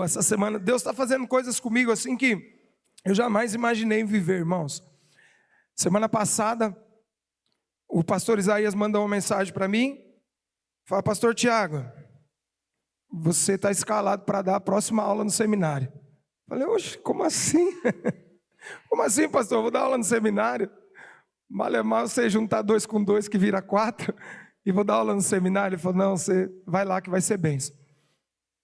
Essa semana, Deus está fazendo coisas comigo assim que eu jamais imaginei viver, irmãos. Semana passada, o pastor Isaías mandou uma mensagem para mim. Fala, pastor Tiago, você está escalado para dar a próxima aula no seminário. Falei, oxe, como assim? Como assim, pastor? Eu vou dar aula no seminário? Malemar você juntar 2 com 2 que vira 4 e vou dar aula no seminário. Ele falou, não, você vai lá que vai ser bênção.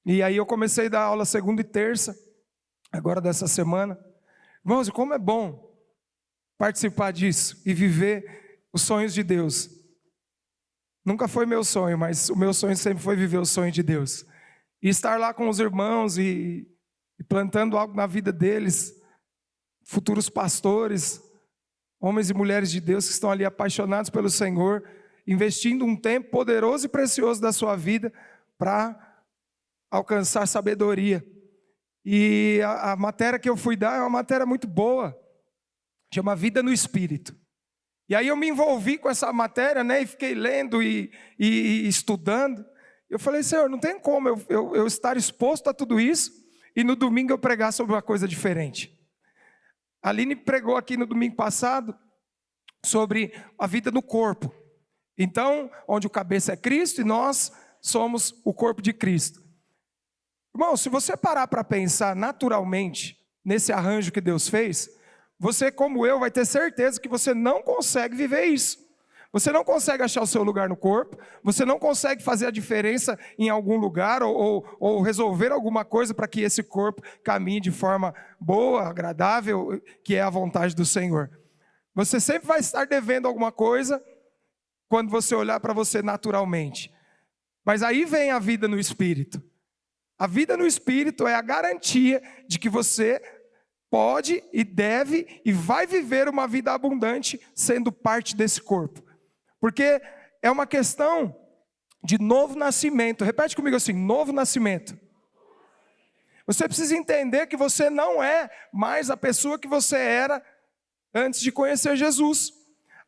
E aí eu comecei a dar aula segunda e terça, agora dessa semana. Irmãos, como é bom participar disso e viver os sonhos de Deus. Nunca foi meu sonho, mas o meu sonho sempre foi viver o sonho de Deus. E estar lá com os irmãos e plantando algo na vida deles, futuros pastores, homens e mulheres de Deus que estão ali apaixonados pelo Senhor, investindo um tempo poderoso e precioso da sua vida para alcançar sabedoria. E a matéria que eu fui dar é uma matéria muito boa, chama Vida no Espírito. E aí eu me envolvi com essa matéria, né, e fiquei lendo e estudando. Eu falei, Senhor, não tem como eu estar exposto a tudo isso e no domingo eu pregar sobre uma coisa diferente. A Aline pregou aqui no domingo passado sobre a vida no corpo. Então, onde o cabeça é Cristo e nós somos o corpo de Cristo. Irmão, se você parar para pensar naturalmente nesse arranjo que Deus fez, você, como eu, vai ter certeza que você não consegue viver isso. Você não consegue achar o seu lugar no corpo, você não consegue fazer a diferença em algum lugar ou resolver alguma coisa para que esse corpo caminhe de forma boa, agradável, que é a vontade do Senhor. Você sempre vai estar devendo alguma coisa quando você olhar para você naturalmente. Mas aí vem a vida no Espírito. A vida no Espírito é a garantia de que você pode e deve e vai viver uma vida abundante sendo parte desse corpo. Porque é uma questão de novo nascimento. Repete comigo assim, novo nascimento. Você precisa entender que você não é mais a pessoa que você era antes de conhecer Jesus.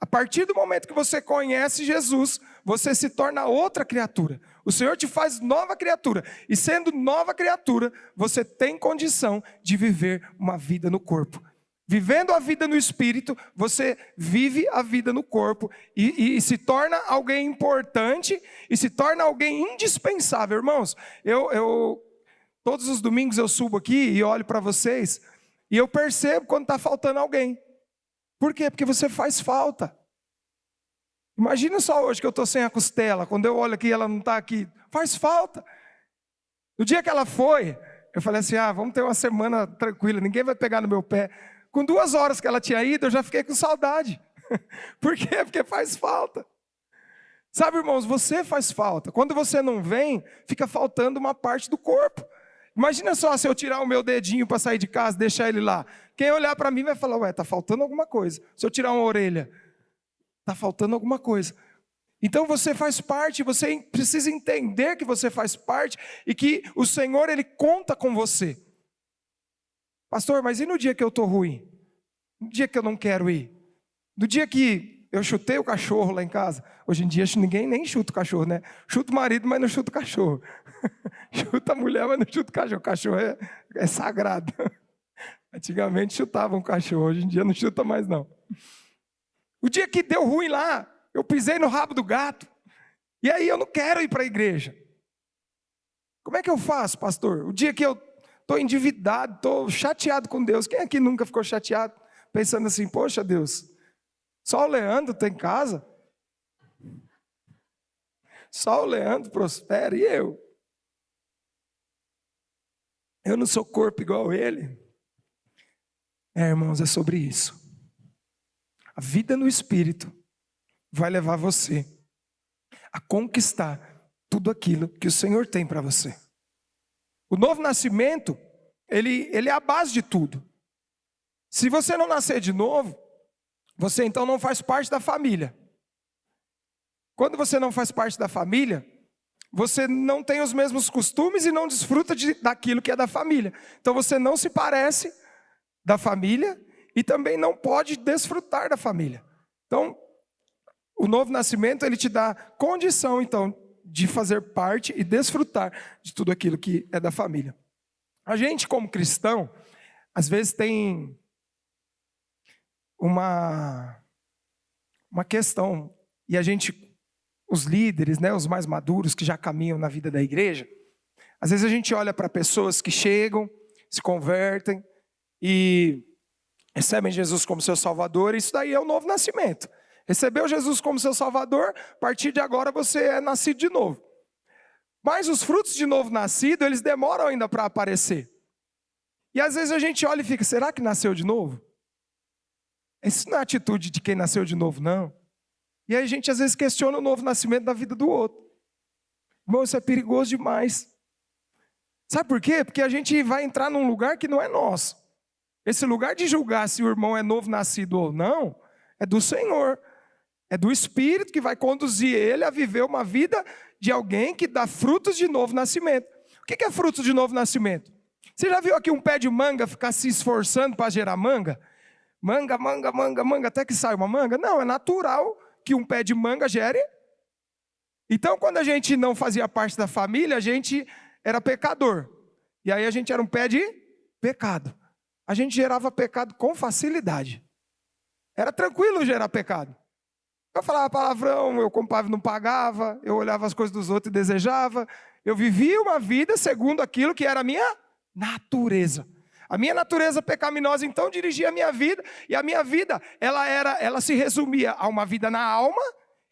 A partir do momento que você conhece Jesus, você se torna outra criatura. O Senhor te faz nova criatura. E sendo nova criatura, você tem condição de viver uma vida no corpo. Vivendo a vida no Espírito, você vive a vida no corpo. E se torna alguém importante e se torna alguém indispensável. Irmãos, todos os domingos eu subo aqui e olho para vocês. E eu percebo quando está faltando alguém. Por quê? Porque você faz falta. Imagina só hoje que eu estou sem a costela. Quando eu olho aqui e ela não está aqui. Faz falta. No dia que ela foi, eu falei assim, vamos ter uma semana tranquila. Ninguém vai pegar no meu pé. Com 2 horas que ela tinha ido, eu já fiquei com saudade. Por quê? Porque faz falta. Sabe, irmãos, você faz falta. Quando você não vem, fica faltando uma parte do corpo. Imagina só se eu tirar o meu dedinho para sair de casa, deixar ele lá. Quem olhar para mim vai falar, ué, está faltando alguma coisa. Se eu tirar uma orelha, está faltando alguma coisa. Então você faz parte, você precisa entender que você faz parte e que o Senhor, Ele conta com você. Pastor, mas e no dia que eu estou ruim? No dia que eu não quero ir? No dia que eu chutei o cachorro lá em casa? Hoje em dia ninguém nem chuta o cachorro, né? Chuta o marido, mas não chuta o cachorro. Chuta a mulher, mas não chuta o cachorro. O cachorro é sagrado. Antigamente chutavam o cachorro, hoje em dia não chuta mais não. O dia que deu ruim lá, eu pisei no rabo do gato. E aí eu não quero ir para a igreja. Como é que eu faço, pastor? O dia que eu estou endividado, estou chateado com Deus. Quem aqui nunca ficou chateado? Pensando assim, poxa Deus, só o Leandro tem casa? Só o Leandro prospera e eu? Eu não sou corpo igual ele? Irmãos, é sobre isso. A vida no Espírito vai levar você a conquistar tudo aquilo que o Senhor tem para você. O novo nascimento, ele é a base de tudo. Se você não nascer de novo, você então não faz parte da família. Quando você não faz parte da família, você não tem os mesmos costumes e não desfruta daquilo que é da família. Então você não se parece da família e também não pode desfrutar da família. Então, o novo nascimento, ele te dá condição, então, de fazer parte e desfrutar de tudo aquilo que é da família. A gente, como cristão, às vezes tem uma questão, e a gente, os líderes, né, os mais maduros que já caminham na vida da igreja, às vezes a gente olha para pessoas que chegam, se convertem e recebem Jesus como seu Salvador, e isso daí é o novo nascimento. Recebeu Jesus como seu Salvador, a partir de agora você é nascido de novo. Mas os frutos de novo nascido, eles demoram ainda para aparecer. E às vezes a gente olha e fica, será que nasceu de novo? Isso não é atitude de quem nasceu de novo, não. E aí a gente às vezes questiona o novo nascimento da vida do outro. Irmão, isso é perigoso demais. Sabe por quê? Porque a gente vai entrar num lugar que não é nosso. Esse lugar de julgar se o irmão é novo nascido ou não, é do Senhor. É do Espírito que vai conduzir ele a viver uma vida de alguém que dá frutos de novo nascimento. O que é frutos de novo nascimento? Você já viu aqui um pé de manga ficar se esforçando para gerar manga? Manga, manga, manga, manga, até que sai uma manga? Não, é natural que um pé de manga gere. Então, quando a gente não fazia parte da família, a gente era pecador. E aí a gente era um pé de pecado. A gente gerava pecado com facilidade. Era tranquilo gerar pecado. Eu falava palavrão, eu comprava e não pagava, eu olhava as coisas dos outros e desejava. Eu vivia uma vida segundo aquilo que era a minha natureza. A minha natureza pecaminosa, então, dirigia a minha vida. E a minha vida, ela se resumia a uma vida na alma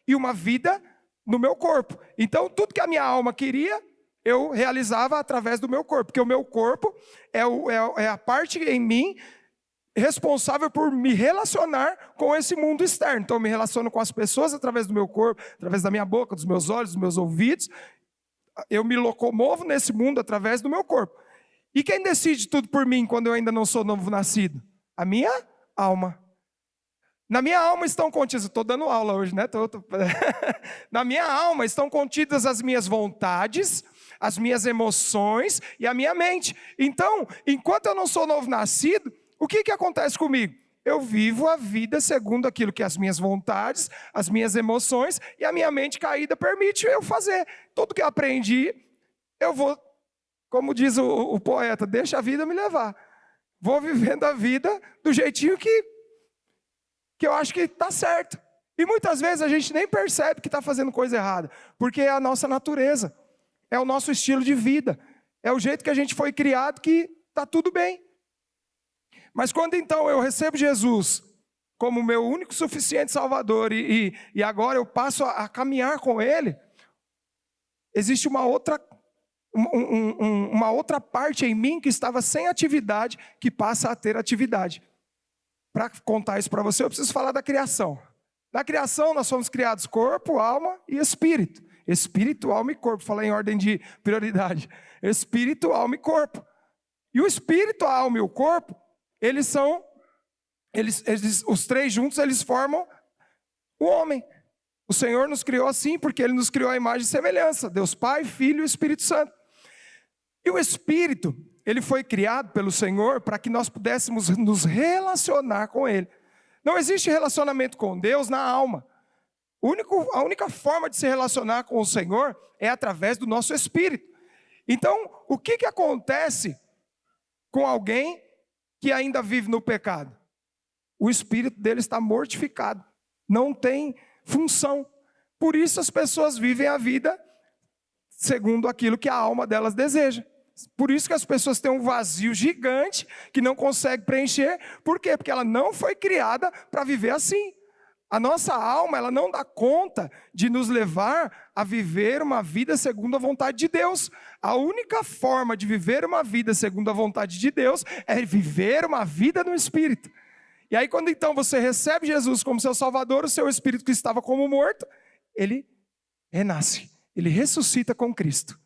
e uma vida no meu corpo. Então, tudo que a minha alma queria, eu realizava através do meu corpo. Porque o meu corpo é a parte em mim responsável por me relacionar com esse mundo externo. Então eu me relaciono com as pessoas através do meu corpo, através da minha boca, dos meus olhos, dos meus ouvidos. Eu me locomovo nesse mundo através do meu corpo. E quem decide tudo por mim quando eu ainda não sou novo nascido? A minha alma. Na minha alma estão contidas, estou dando aula hoje, né? Na minha alma estão contidas as minhas vontades, as minhas emoções e a minha mente. Então, enquanto eu não sou novo nascido, o que acontece comigo? Eu vivo a vida segundo aquilo que as minhas vontades, as minhas emoções e a minha mente caída permite eu fazer. Tudo que eu aprendi, eu vou, como diz o poeta, deixa a vida me levar. Vou vivendo a vida do jeitinho que eu acho que está certo. E muitas vezes a gente nem percebe que está fazendo coisa errada, porque é a nossa natureza, é o nosso estilo de vida, é o jeito que a gente foi criado que está tudo bem. Mas quando então eu recebo Jesus como meu único suficiente Salvador e agora eu passo a caminhar com Ele, existe uma outra parte em mim que estava sem atividade, que passa a ter atividade. Para contar isso para você, eu preciso falar da criação. Na criação nós fomos criados corpo, alma e espírito. Espírito, alma e corpo, falei em ordem de prioridade. Espírito, alma e corpo. E o espírito, a alma e o corpo, os três juntos, eles formam o homem. O Senhor nos criou assim, porque Ele nos criou a imagem e semelhança. Deus Pai, Filho e Espírito Santo. E o Espírito, ele foi criado pelo Senhor para que nós pudéssemos nos relacionar com Ele. Não existe relacionamento com Deus na alma. A única forma de se relacionar com o Senhor é através do nosso Espírito. Então, o que acontece com alguém que ainda vive no pecado? O espírito dele está mortificado, não tem função. Por isso as pessoas vivem a vida segundo aquilo que a alma delas deseja. Por isso que as pessoas têm um vazio gigante que não consegue preencher. Por quê? Porque ela não foi criada para viver assim. A nossa alma, ela não dá conta de nos levar a viver uma vida segundo a vontade de Deus. A única forma de viver uma vida segundo a vontade de Deus é viver uma vida no Espírito. E aí quando então você recebe Jesus como seu Salvador, o seu espírito que estava como morto, ele renasce, ele ressuscita com Cristo.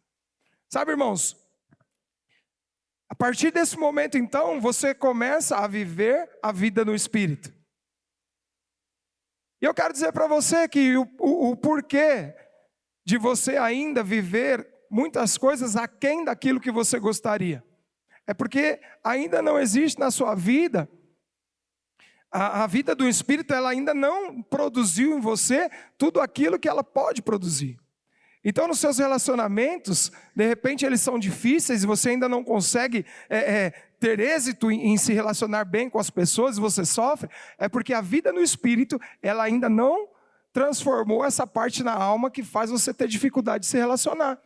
Sabe, irmãos, a partir desse momento então, você começa a viver a vida no Espírito. E eu quero dizer para você que o porquê de você ainda viver muitas coisas aquém daquilo que você gostaria, é porque ainda não existe na sua vida, a vida do Espírito, ela ainda não produziu em você tudo aquilo que ela pode produzir. Então, nos seus relacionamentos, de repente eles são difíceis e você ainda não consegue ter êxito em se relacionar bem com as pessoas, e você sofre, é porque a vida no espírito, ela ainda não transformou essa parte na alma que faz você ter dificuldade de se relacionar.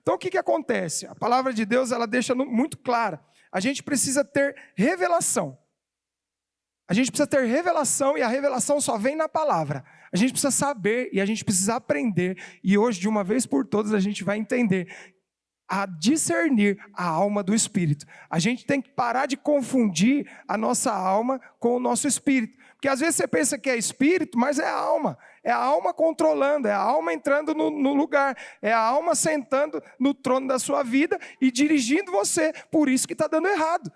Então, o que acontece? A palavra de Deus, ela deixa muito clara. A gente precisa ter revelação. A gente precisa ter revelação, e a revelação só vem na palavra. A gente precisa saber e a gente precisa aprender. E hoje, de uma vez por todas, a gente vai entender a discernir a alma do espírito. A gente tem que parar de confundir a nossa alma com o nosso espírito. Porque às vezes você pensa que é espírito, mas é a alma. É a alma controlando, é a alma entrando no lugar. É a alma sentando no trono da sua vida e dirigindo você. Por isso que está dando errado.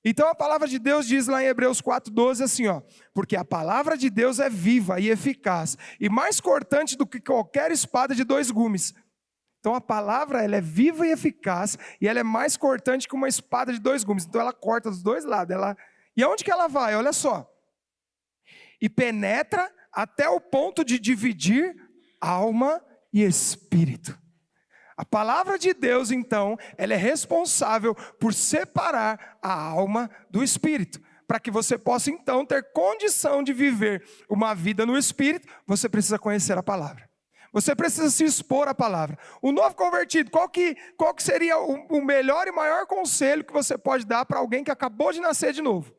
Então a palavra de Deus diz lá em Hebreus 4,12 assim, ó: porque a palavra de Deus é viva e eficaz, e mais cortante do que qualquer espada de 2 gumes. Então a palavra, ela é viva e eficaz, e ela é mais cortante que uma espada de 2 gumes. Então ela corta dos 2 lados. E aonde que ela vai? Olha só. E penetra até o ponto de dividir alma e espírito. A palavra de Deus, então, ela é responsável por separar a alma do espírito. Para que você possa, então, ter condição de viver uma vida no espírito, você precisa conhecer a palavra. Você precisa se expor à palavra. O novo convertido, qual que seria o melhor e maior conselho que você pode dar para alguém que acabou de nascer de novo?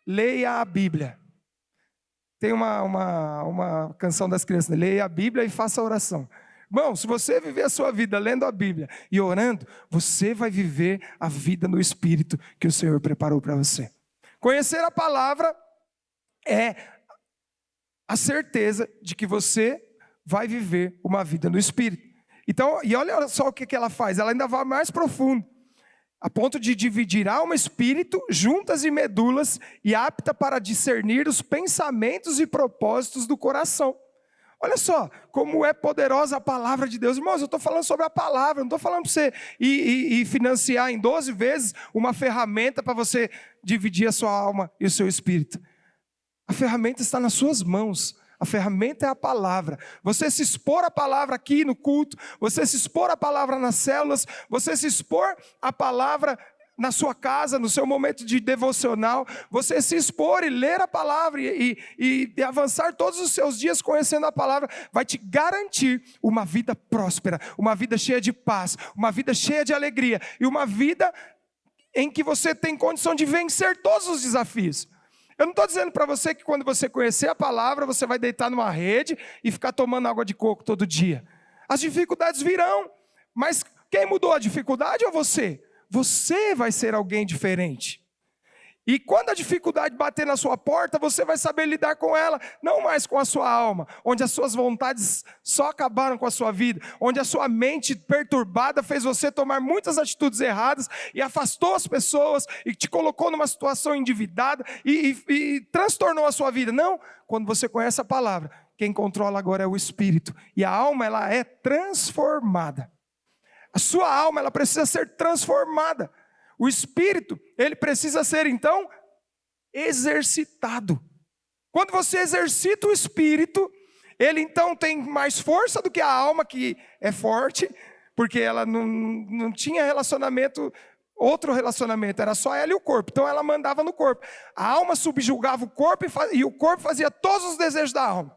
Leia a Bíblia. Tem uma canção das crianças, leia a Bíblia e faça a oração. Irmão, se você viver a sua vida lendo a Bíblia e orando, você vai viver a vida no Espírito que o Senhor preparou para você. Conhecer a palavra é a certeza de que você vai viver uma vida no Espírito. Então, e olha só o que ela faz, ela ainda vai mais profundo, a ponto de dividir alma e espírito, juntas e medulas, e apta para discernir os pensamentos e propósitos do coração. Olha só, como é poderosa a palavra de Deus. Irmãos, eu estou falando sobre a palavra, não estou falando para você ir financiar em 12 vezes uma ferramenta para você dividir a sua alma e o seu espírito. A ferramenta está nas suas mãos. A ferramenta é a palavra. Você se expor à palavra aqui no culto, você se expor à palavra nas células, você se expor à palavra na sua casa, no seu momento de devocional, você se expor e ler a palavra e avançar todos os seus dias conhecendo a palavra, vai te garantir uma vida próspera, uma vida cheia de paz, uma vida cheia de alegria, e uma vida em que você tem condição de vencer todos os desafios. Eu não estou dizendo para você que quando você conhecer a palavra, você vai deitar numa rede e ficar tomando água de coco todo dia. As dificuldades virão, mas quem mudou a dificuldade é você. Você vai ser alguém diferente. E quando a dificuldade bater na sua porta, você vai saber lidar com ela, não mais com a sua alma, onde as suas vontades só acabaram com a sua vida, onde a sua mente perturbada fez você tomar muitas atitudes erradas e afastou as pessoas e te colocou numa situação endividada e transtornou a sua vida. Não, quando você conhece a palavra, quem controla agora é o Espírito, e a alma, ela é transformada. A sua alma, ela precisa ser transformada. O espírito, ele precisa ser, então, exercitado. Quando você exercita o espírito, ele, então, tem mais força do que a alma, que é forte, porque ela não tinha outro relacionamento, era só ela e o corpo. Então, ela mandava no corpo. A alma subjugava o corpo e o corpo fazia todos os desejos da alma.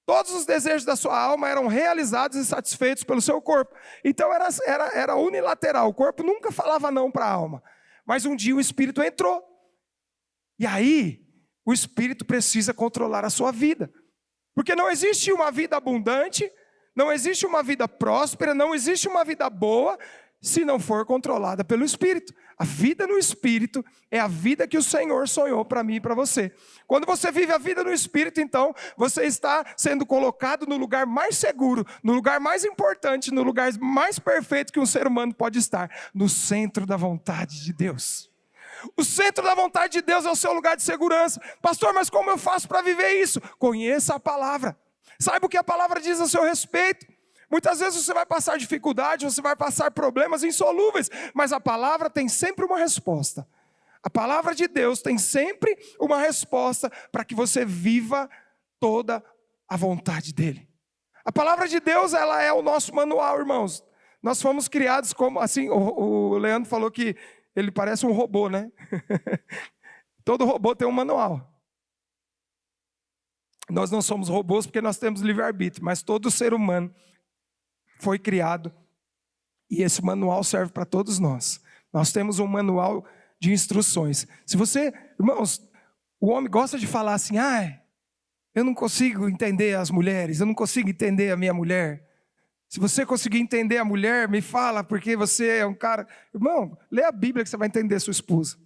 Todos os desejos da sua alma eram realizados e satisfeitos pelo seu corpo. Então era unilateral. O corpo nunca falava não para a alma. Mas um dia o Espírito entrou. E aí, o Espírito precisa controlar a sua vida. Porque não existe uma vida abundante, não existe uma vida próspera, não existe uma vida boa, se não for controlada pelo Espírito. A vida no Espírito é a vida que o Senhor sonhou para mim e para você. Quando você vive a vida no Espírito, então, você está sendo colocado no lugar mais seguro, no lugar mais importante, no lugar mais perfeito que um ser humano pode estar, no centro da vontade de Deus. O centro da vontade de Deus é o seu lugar de segurança. Pastor, mas como eu faço para viver isso? Conheça a palavra. Saiba o que a palavra diz a seu respeito. Muitas vezes você vai passar dificuldade, você vai passar problemas insolúveis, mas a palavra tem sempre uma resposta. A palavra de Deus tem sempre uma resposta para que você viva toda a vontade dEle. A palavra de Deus, ela é o nosso manual, irmãos. Nós fomos criados como, assim, o Leandro falou que ele parece um robô, né? Todo robô tem um manual. Nós não somos robôs porque nós temos livre-arbítrio, mas todo ser humano foi criado e esse manual serve para todos nós. Nós temos um manual de instruções. Se você, irmãos, o homem gosta de falar assim, eu não consigo entender as mulheres, eu não consigo entender a minha mulher. Se você conseguir entender a mulher, me fala, porque você é um cara... Irmão, lê a Bíblia que você vai entender a sua esposa.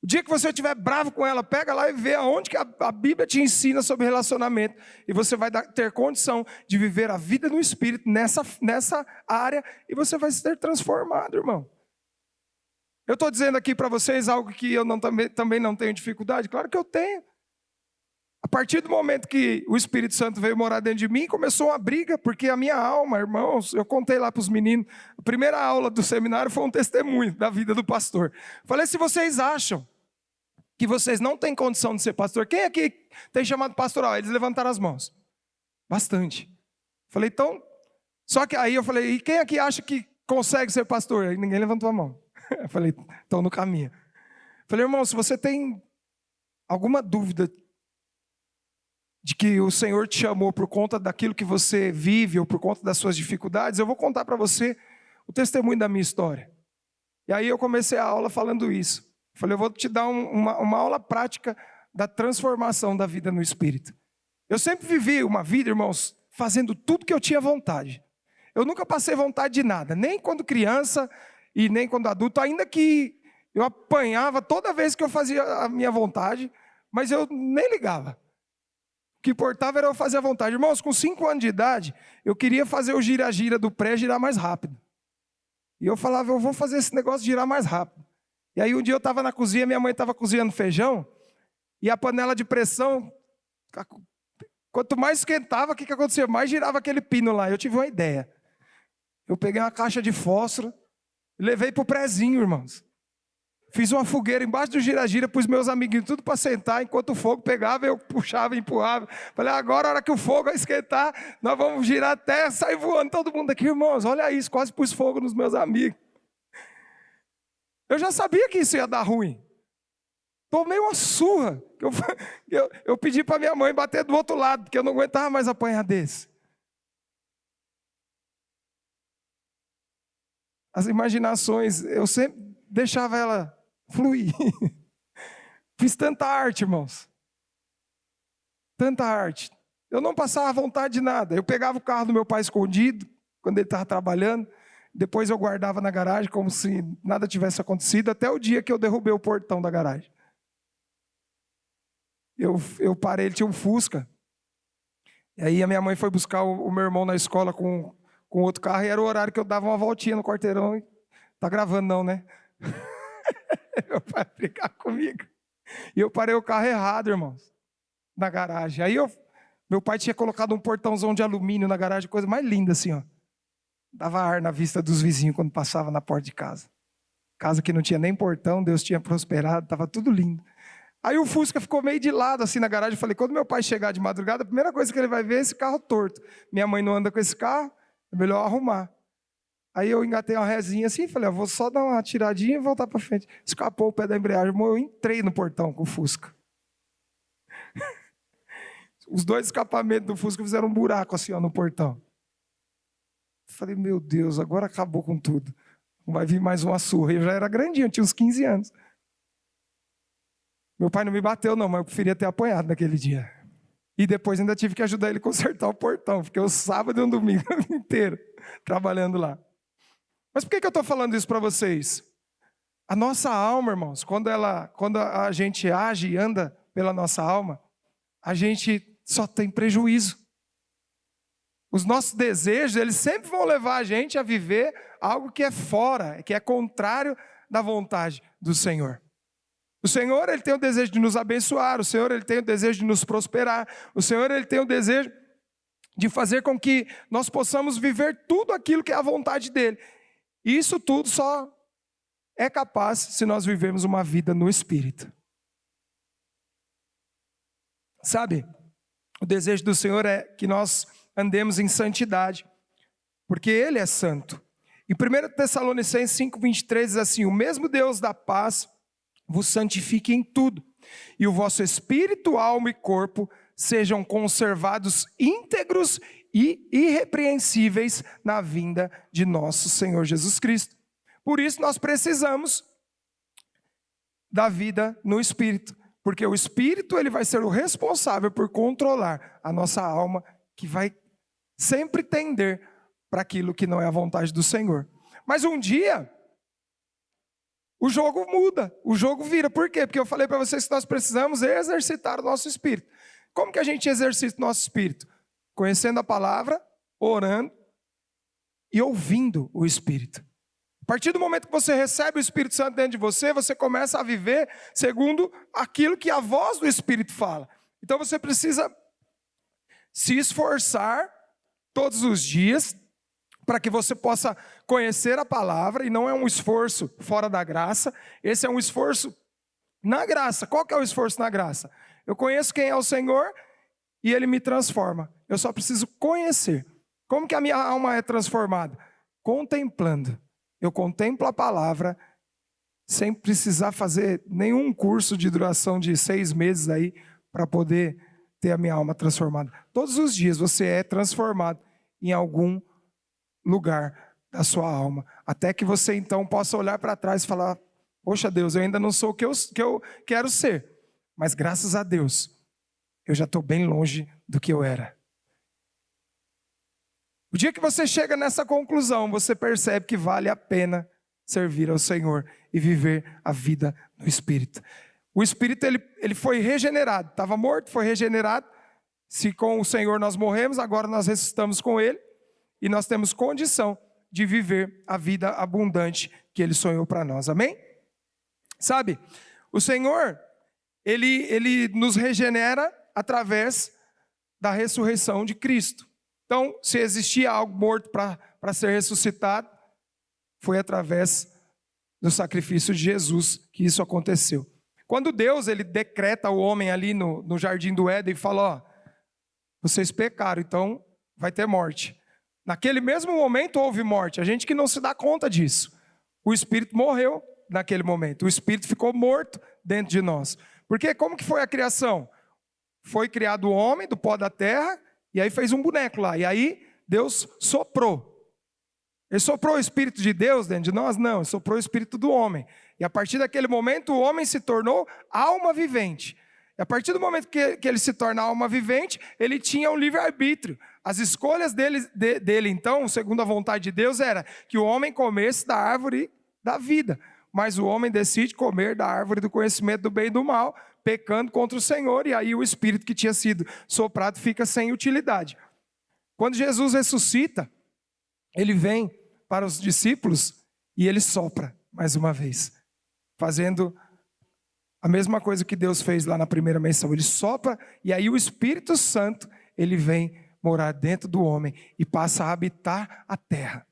O dia que você estiver bravo com ela, pega lá e vê aonde que a Bíblia te ensina sobre relacionamento. E você vai ter condição de viver a vida no Espírito nessa área e você vai ser transformado, irmão. Eu estou dizendo aqui para vocês algo que eu também não tenho dificuldade. Claro que eu tenho. A partir do momento que o Espírito Santo veio morar dentro de mim, começou uma briga, porque a minha alma, irmãos, eu contei lá para os meninos, a primeira aula do seminário foi um testemunho da vida do pastor. Falei, se vocês acham que vocês não têm condição de ser pastor, quem aqui tem chamado pastoral? Eles levantaram as mãos. Bastante. Falei, então, só que aí eu falei, e quem aqui acha que consegue ser pastor? Aí ninguém levantou a mão. Eu falei, estão no caminho. Falei, irmão, se você tem alguma dúvida de que o Senhor te chamou por conta daquilo que você vive ou por conta das suas dificuldades, eu vou contar para você o testemunho da minha história. E aí eu comecei a aula falando isso. Falei, eu vou te dar uma aula prática da transformação da vida no Espírito. Eu sempre vivi uma vida, irmãos, fazendo tudo que eu tinha vontade. Eu nunca passei vontade de nada, nem quando criança e nem quando adulto, ainda que eu apanhava toda vez que eu fazia a minha vontade, mas eu nem ligava. O que importava era eu fazer a vontade. Irmãos, com 5 anos de idade, eu queria fazer o gira-gira do pré girar mais rápido. E eu falava, eu vou fazer esse negócio girar mais rápido. E aí um dia eu estava na cozinha, minha mãe estava cozinhando feijão, e a panela de pressão, quanto mais esquentava, o que acontecia? Mais girava aquele pino lá. Eu tive uma ideia. Eu peguei uma caixa de fósforo, e levei para o prézinho, irmãos. Fiz uma fogueira embaixo do gira-gira, pus meus amiguinhos tudo para sentar, enquanto o fogo pegava, eu puxava e empurrava. Falei, agora a hora que o fogo vai esquentar, nós vamos girar até sair voando todo mundo aqui, irmãos. Olha isso, quase pus fogo nos meus amigos. Eu já sabia que isso ia dar ruim. Tomei uma surra. Eu pedi para minha mãe bater do outro lado, porque eu não aguentava mais apanhar desse. As imaginações, eu sempre deixava ela fluir. Fiz tanta arte, irmãos. Tanta arte. Eu não passava vontade de nada. Eu pegava o carro do meu pai escondido, quando ele estava trabalhando. Depois eu guardava na garagem, como se nada tivesse acontecido, até o dia que eu derrubei o portão da garagem. Eu parei, ele tinha um Fusca. E aí a minha mãe foi buscar o meu irmão na escola com outro carro, e era o horário que eu dava uma voltinha no quarteirão. E tá gravando não, né? Meu pai ia brigar comigo. E eu parei o carro errado, irmãos, na garagem. Aí meu pai tinha colocado um portãozão de alumínio na garagem, coisa mais linda assim, ó. Dava ar na vista dos vizinhos quando passava na porta de casa. Casa que não tinha nem portão, Deus tinha prosperado, estava tudo lindo. Aí o Fusca ficou meio de lado assim na garagem. Eu falei, quando meu pai chegar de madrugada, a primeira coisa que ele vai ver é esse carro torto. Minha mãe não anda com esse carro, é melhor arrumar. Aí eu engatei uma resinha assim, falei, vou só dar uma tiradinha e voltar para frente. Escapou o pé da embreagem, eu entrei no portão com o Fusca. Os 2 escapamentos do Fusca fizeram um buraco assim, ó, no portão. Falei, meu Deus, agora acabou com tudo. Vai vir mais uma surra. Eu já era grandinho, eu tinha uns 15 anos. Meu pai não me bateu não, mas eu preferia ter apanhado naquele dia. E depois ainda tive que ajudar ele a consertar o portão. Fiquei o sábado e um domingo inteiro trabalhando lá. Mas por que eu estou falando isso para vocês? A nossa alma, irmãos, quando a gente age e anda pela nossa alma, a gente só tem prejuízo. Os nossos desejos, eles sempre vão levar a gente a viver algo que é fora, que é contrário da vontade do Senhor. O Senhor, Ele tem o desejo de nos abençoar, o Senhor, Ele tem o desejo de nos prosperar, o Senhor, Ele tem o desejo de fazer com que nós possamos viver tudo aquilo que é a vontade dEle. E isso tudo só é capaz se nós vivermos uma vida no Espírito. Sabe, o desejo do Senhor é que nós andemos em santidade, porque Ele é santo. Em 1 Tessalonicenses 5,23 diz assim: o mesmo Deus da paz vos santifique em tudo, e o vosso espírito, alma e corpo sejam conservados íntegros e irrepreensíveis na vinda de nosso Senhor Jesus Cristo. Por isso nós precisamos da vida no Espírito, porque o Espírito ele vai ser o responsável por controlar a nossa alma, que vai sempre tender para aquilo que não é a vontade do Senhor. Mas um dia, o jogo muda, o jogo vira. Por quê? Porque eu falei para vocês que nós precisamos exercitar o nosso espírito. Como que a gente exercita o nosso espírito? Conhecendo a palavra, orando e ouvindo o Espírito. A partir do momento que você recebe o Espírito Santo dentro de você, você começa a viver segundo aquilo que a voz do Espírito fala. Então você precisa se esforçar todos os dias para que você possa conhecer a palavra, e não é um esforço fora da graça, esse é um esforço na graça. Qual que é o esforço na graça? Eu conheço quem é o Senhor e Ele me transforma. Eu só preciso conhecer. Como que a minha alma é transformada? Contemplando. Eu contemplo a palavra sem precisar fazer nenhum curso de duração de 6 meses aí para poder ter a minha alma transformada. Todos os dias você é transformado em algum lugar da sua alma, até que você então possa olhar para trás e falar: poxa Deus, eu ainda não sou o que eu quero ser, mas graças a Deus, eu já estou bem longe do que eu era. O dia que você chega nessa conclusão, você percebe que vale a pena servir ao Senhor e viver a vida no Espírito. O Espírito ele foi regenerado, estava morto, foi regenerado. Se com o Senhor nós morremos, agora nós ressuscitamos com Ele. E nós temos condição de viver a vida abundante que Ele sonhou para nós, amém? Sabe, o Senhor, Ele nos regenera através da ressurreição de Cristo. Então, se existia algo morto para ser ressuscitado, foi através do sacrifício de Jesus que isso aconteceu. Quando Deus ele decreta o homem ali no jardim do Éden e fala: ó, vocês pecaram, então vai ter morte. Naquele mesmo momento houve morte, a gente que não se dá conta disso. O Espírito morreu naquele momento, o Espírito ficou morto dentro de nós. Porque como que foi a criação? Foi criado o homem do pó da terra, e aí fez um boneco lá, e aí Deus soprou. Ele soprou o Espírito de Deus dentro de nós? Não, ele soprou o Espírito do homem. E a partir daquele momento o homem se tornou alma vivente. E a partir do momento que ele se torna alma vivente, ele tinha um livre-arbítrio. As escolhas dele, então, segundo a vontade de Deus, era que o homem comesse da árvore da vida. Mas o homem decide comer da árvore do conhecimento do bem e do mal, pecando contra o Senhor, e aí o Espírito que tinha sido soprado fica sem utilidade. Quando Jesus ressuscita, ele vem para os discípulos e ele sopra mais uma vez, fazendo a mesma coisa que Deus fez lá na primeira menção. Ele sopra e aí o Espírito Santo, ele vem morar dentro do homem e passa a habitar a terra.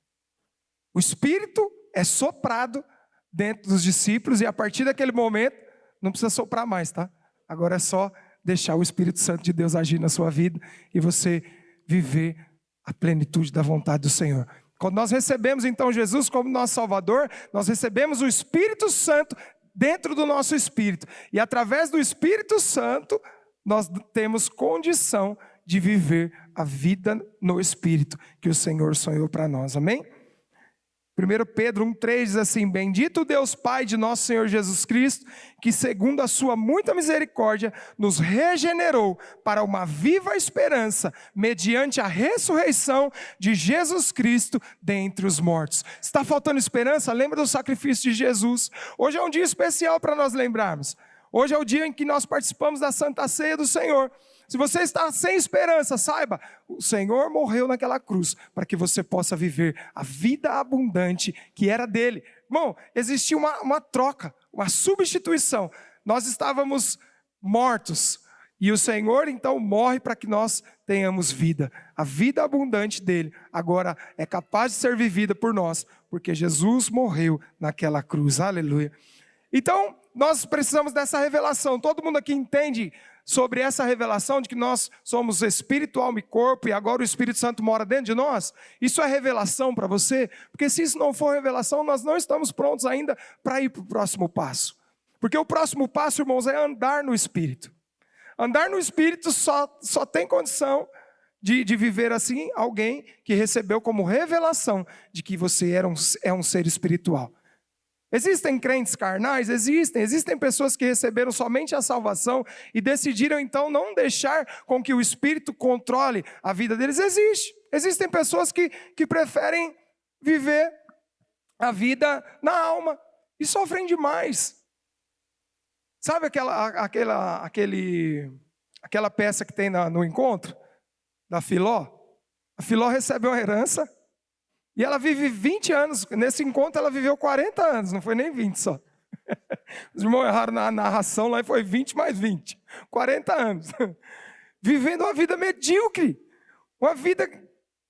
O Espírito é soprado dentro dos discípulos e a partir daquele momento, não precisa soprar mais, tá? Agora é só deixar o Espírito Santo de Deus agir na sua vida e você viver a plenitude da vontade do Senhor. Quando nós recebemos então Jesus como nosso Salvador, nós recebemos o Espírito Santo dentro do nosso espírito. E através do Espírito Santo, nós temos condição de viver a vida no Espírito que o Senhor sonhou para nós, amém? 1 Pedro 1,3 diz assim: bendito Deus Pai de nosso Senhor Jesus Cristo, que segundo a sua muita misericórdia, nos regenerou para uma viva esperança, mediante a ressurreição de Jesus Cristo dentre os mortos. Está faltando esperança? Lembra do sacrifício de Jesus. Hoje é um dia especial para nós lembrarmos. Hoje é o dia em que nós participamos da Santa Ceia do Senhor. Se você está sem esperança, saiba, o Senhor morreu naquela cruz para que você possa viver a vida abundante que era dele. Irmão, existia uma troca, uma substituição. Nós estávamos mortos e o Senhor então morre para que nós tenhamos vida. A vida abundante dele agora é capaz de ser vivida por nós, porque Jesus morreu naquela cruz. Aleluia. Então, nós precisamos dessa revelação. Todo mundo aqui entende sobre essa revelação de que nós somos espírito, alma e corpo, e agora o Espírito Santo mora dentro de nós? Isso é revelação para você? Porque se isso não for revelação, nós não estamos prontos ainda para ir para o próximo passo. Porque o próximo passo, irmãos, é andar no Espírito. Andar no Espírito só tem condição de viver assim alguém que recebeu como revelação de que você é um ser espiritual. Existem crentes carnais? Existem pessoas que receberam somente a salvação e decidiram então não deixar com que o Espírito controle a vida deles. Existem pessoas que preferem viver a vida na alma e sofrem demais. Sabe aquela peça que tem no encontro da Filó? A Filó recebe uma herança e ela vive 20 anos. Nesse encontro ela viveu 40 anos, não foi nem 20 só. Os irmãos erraram na narração lá e foi 20 mais 20. 40 anos. Vivendo uma vida medíocre, uma vida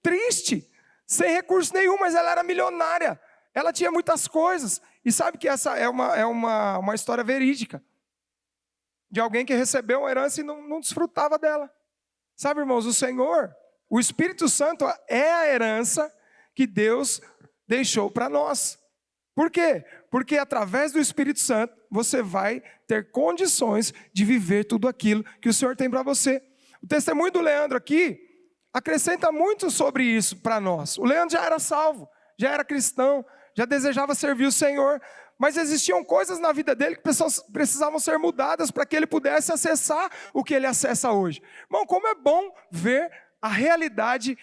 triste, sem recurso nenhum, mas ela era milionária. Ela tinha muitas coisas. E sabe que essa é uma história verídica. De alguém que recebeu uma herança e não desfrutava dela. Sabe, irmãos, o Senhor, o Espírito Santo é a herança que Deus deixou para nós. Por quê? Porque através do Espírito Santo, você vai ter condições de viver tudo aquilo que o Senhor tem para você. O testemunho do Leandro aqui acrescenta muito sobre isso para nós. O Leandro já era salvo, já era cristão, já desejava servir o Senhor, mas existiam coisas na vida dele que precisavam ser mudadas para que ele pudesse acessar o que ele acessa hoje. Irmão, como é bom ver a realidade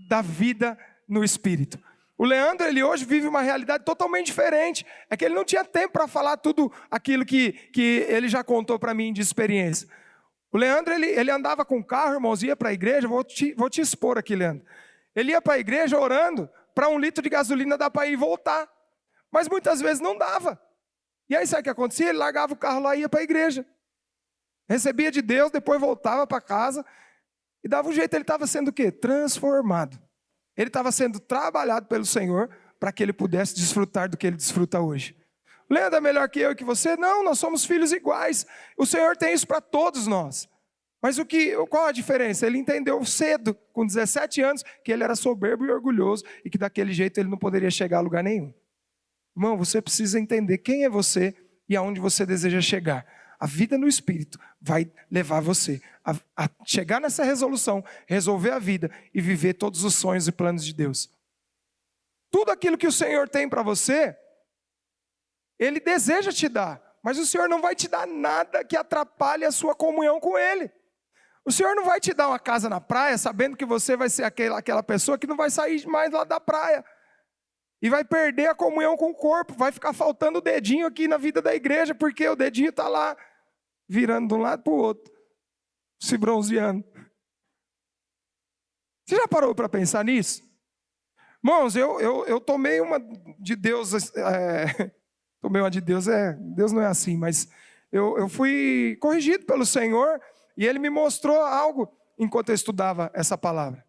da vida no Espírito. O Leandro, ele hoje vive uma realidade totalmente diferente. É que ele não tinha tempo para falar tudo aquilo que ele já contou para mim de experiência. O Leandro, ele andava com carro, irmãos, ia para a igreja, vou te expor aqui, Leandro. Ele ia para a igreja orando, para 1 litro de gasolina dar para ir e voltar. Mas muitas vezes não dava. E aí sabe o que acontecia? Ele largava o carro lá e ia para a igreja. Recebia de Deus, depois voltava para casa e dava um jeito. Ele estava sendo o quê? Transformado. Ele estava sendo trabalhado pelo Senhor para que ele pudesse desfrutar do que ele desfruta hoje. Leandro é melhor que eu e que você? Não, nós somos filhos iguais. O Senhor tem isso para todos nós. Mas qual a diferença? Ele entendeu cedo, com 17 anos, que ele era soberbo e orgulhoso e que daquele jeito ele não poderia chegar a lugar nenhum. Irmão, você precisa entender quem é você e aonde você deseja chegar. A vida no Espírito vai levar você a chegar nessa resolução, resolver a vida e viver todos os sonhos e planos de Deus. Tudo aquilo que o Senhor tem para você, Ele deseja te dar, mas o Senhor não vai te dar nada que atrapalhe a sua comunhão com Ele. O Senhor não vai te dar uma casa na praia, sabendo que você vai ser aquela pessoa que não vai sair mais lá da praia. E vai perder a comunhão com o corpo, vai ficar faltando o dedinho aqui na vida da igreja, porque o dedinho está lá, virando de um lado para o outro, se bronzeando. Você já parou para pensar nisso? Irmãos, eu tomei uma de Deus, tomei uma de Deus, Deus não é assim, mas eu fui corrigido pelo Senhor, e Ele me mostrou algo enquanto eu estudava essa palavra.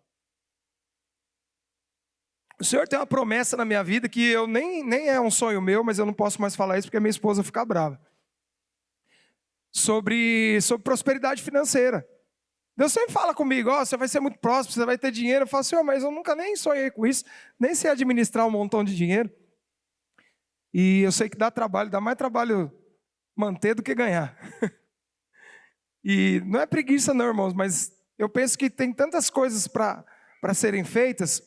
O Senhor tem uma promessa na minha vida que eu nem é um sonho meu, mas eu não posso mais falar isso porque a minha esposa fica brava. Sobre prosperidade financeira. Deus sempre fala comigo, você vai ser muito próspero, você vai ter dinheiro. Eu falo, Senhor, mas eu nunca nem sonhei com isso, nem sei administrar um montão de dinheiro. E eu sei que dá mais trabalho manter do que ganhar. E não é preguiça não, irmãos, mas eu penso que tem tantas coisas para serem feitas,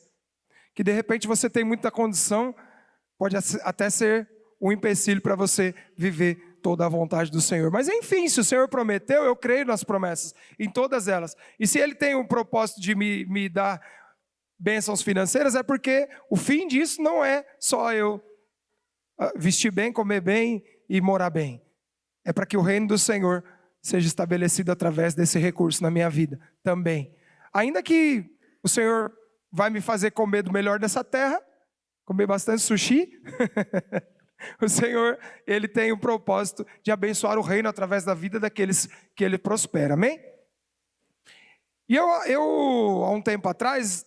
que de repente você tem muita condição, pode até ser um empecilho para você viver toda a vontade do Senhor. Mas enfim, se o Senhor prometeu, eu creio nas promessas, em todas elas. E se Ele tem o propósito de me dar bênçãos financeiras, é porque o fim disso não é só eu vestir bem, comer bem e morar bem. É para que o reino do Senhor seja estabelecido através desse recurso na minha vida também. Ainda que o Senhor vai me fazer comer do melhor dessa terra, comer bastante sushi. O Senhor, Ele tem o propósito de abençoar o reino através da vida daqueles que Ele prospera, amém? E eu há um tempo atrás,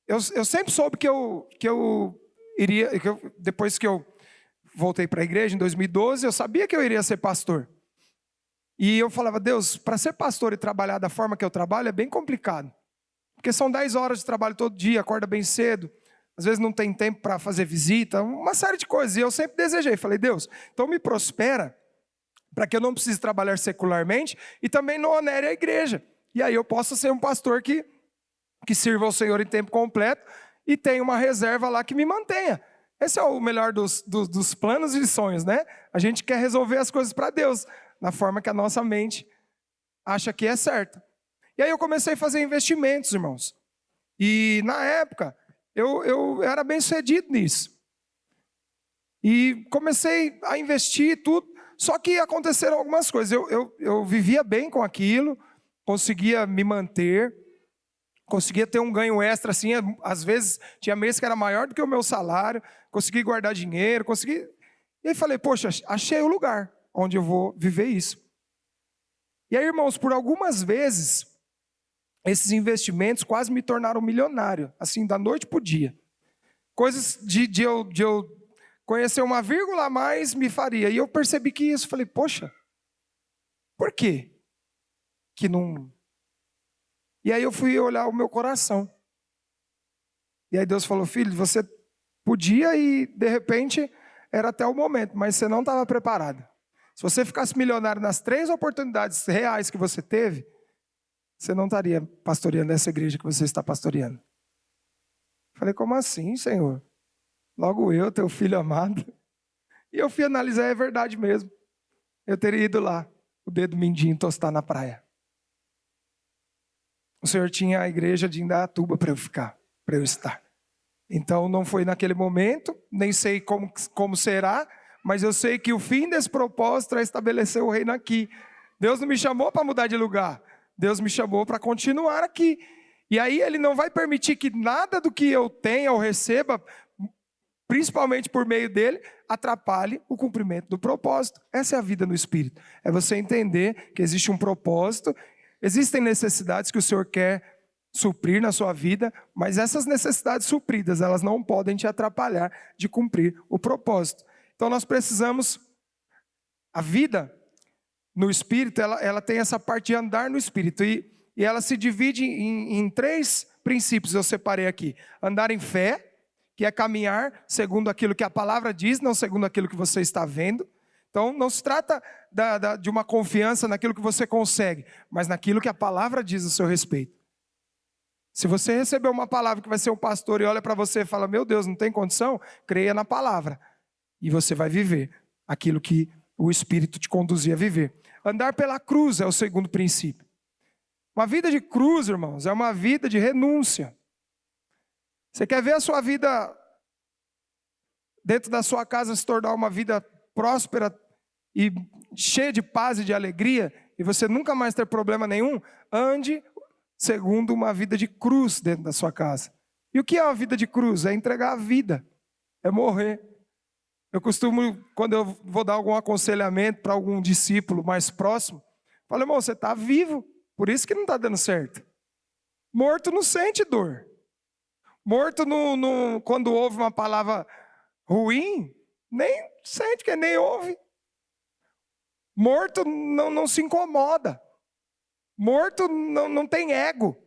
eu sempre soube que eu iria, depois que eu voltei para a igreja em 2012, eu sabia que eu iria ser pastor. E eu falava, Deus, para ser pastor e trabalhar da forma que eu trabalho é bem complicado. Porque são 10 horas de trabalho todo dia, acorda bem cedo, às vezes não tem tempo para fazer visita, uma série de coisas. E eu sempre desejei, falei, Deus, então me prospera, para que eu não precise trabalhar secularmente e também não onere a igreja. E aí eu possa ser um pastor que sirva ao Senhor em tempo completo e tenha uma reserva lá que me mantenha. Esse é o melhor dos planos e sonhos, né? A gente quer resolver as coisas para Deus, na forma que a nossa mente acha que é certa. E aí eu comecei a fazer investimentos, irmãos. E na época, eu era bem sucedido nisso. E comecei a investir tudo, só que aconteceram algumas coisas. Eu vivia bem com aquilo, conseguia me manter, conseguia ter um ganho extra, assim, às vezes tinha mês que era maior do que o meu salário, consegui guardar dinheiro, E aí falei, poxa, achei o lugar onde eu vou viver isso. E aí, irmãos, por algumas vezes, esses investimentos quase me tornaram milionário, assim, da noite para o dia. Coisas de eu conhecer uma vírgula a mais me faria. E eu percebi que isso, falei, poxa, por quê que não... E aí eu fui olhar o meu coração. E aí Deus falou, filho, você podia e de repente era até o momento, mas você não estava preparado. Se você ficasse milionário nas 3 oportunidades reais que você teve, você não estaria pastoreando essa igreja que você está pastoreando. Falei, como assim, Senhor? Logo eu, teu filho amado. E eu fui analisar, é verdade mesmo. Eu teria ido lá, o dedo mindinho tostar na praia. O Senhor tinha a igreja de Indaiatuba para eu estar. Então não foi naquele momento, nem sei como será, mas eu sei que o fim desse propósito é estabelecer o reino aqui. Deus não me chamou para mudar de lugar, Deus me chamou para continuar aqui. E aí Ele não vai permitir que nada do que eu tenha ou receba, principalmente por meio dele, atrapalhe o cumprimento do propósito. Essa é a vida no Espírito. É você entender que existe um propósito, existem necessidades que o Senhor quer suprir na sua vida, mas essas necessidades supridas, elas não podem te atrapalhar de cumprir o propósito. Então nós precisamos, a vida no Espírito, ela tem essa parte de andar no Espírito, e ela se divide em 3 princípios, eu separei aqui. Andar em fé, que é caminhar segundo aquilo que a palavra diz, não segundo aquilo que você está vendo. Então não se trata de uma confiança naquilo que você consegue, mas naquilo que a palavra diz a seu respeito. Se você receber uma palavra que vai ser um pastor e olha para você e fala, meu Deus, não tem condição, creia na palavra. E você vai viver aquilo que o Espírito te conduzia a viver. Andar pela cruz é o segundo princípio. Uma vida de cruz, irmãos, é uma vida de renúncia. Você quer ver a sua vida dentro da sua casa se tornar uma vida próspera e cheia de paz e de alegria, e você nunca mais ter problema nenhum? Ande segundo uma vida de cruz dentro da sua casa. E o que é uma vida de cruz? É entregar a vida, é morrer. Eu costumo, quando eu vou dar algum aconselhamento para algum discípulo mais próximo, falo, irmão, você está vivo, por isso que não está dando certo. Morto não sente dor. Morto, quando ouve uma palavra ruim, nem sente, que nem ouve. Morto não se incomoda. Morto não tem ego.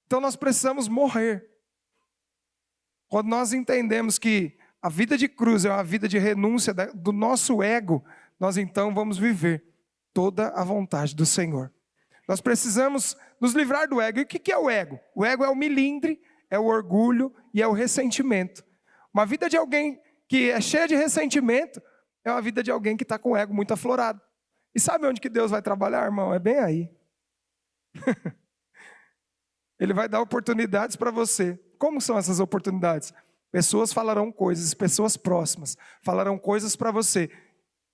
Então nós precisamos morrer. Quando nós entendemos que a vida de cruz é uma vida de renúncia do nosso ego, nós então vamos viver toda a vontade do Senhor. Nós precisamos nos livrar do ego. E o que é o ego? O ego é o milindre, é o orgulho e é o ressentimento. Uma vida de alguém que é cheia de ressentimento é uma vida de alguém que está com o ego muito aflorado. E sabe onde que Deus vai trabalhar, irmão? É bem aí. Ele vai dar oportunidades para você. Como são essas oportunidades? Pessoas falarão coisas, pessoas próximas falarão coisas para você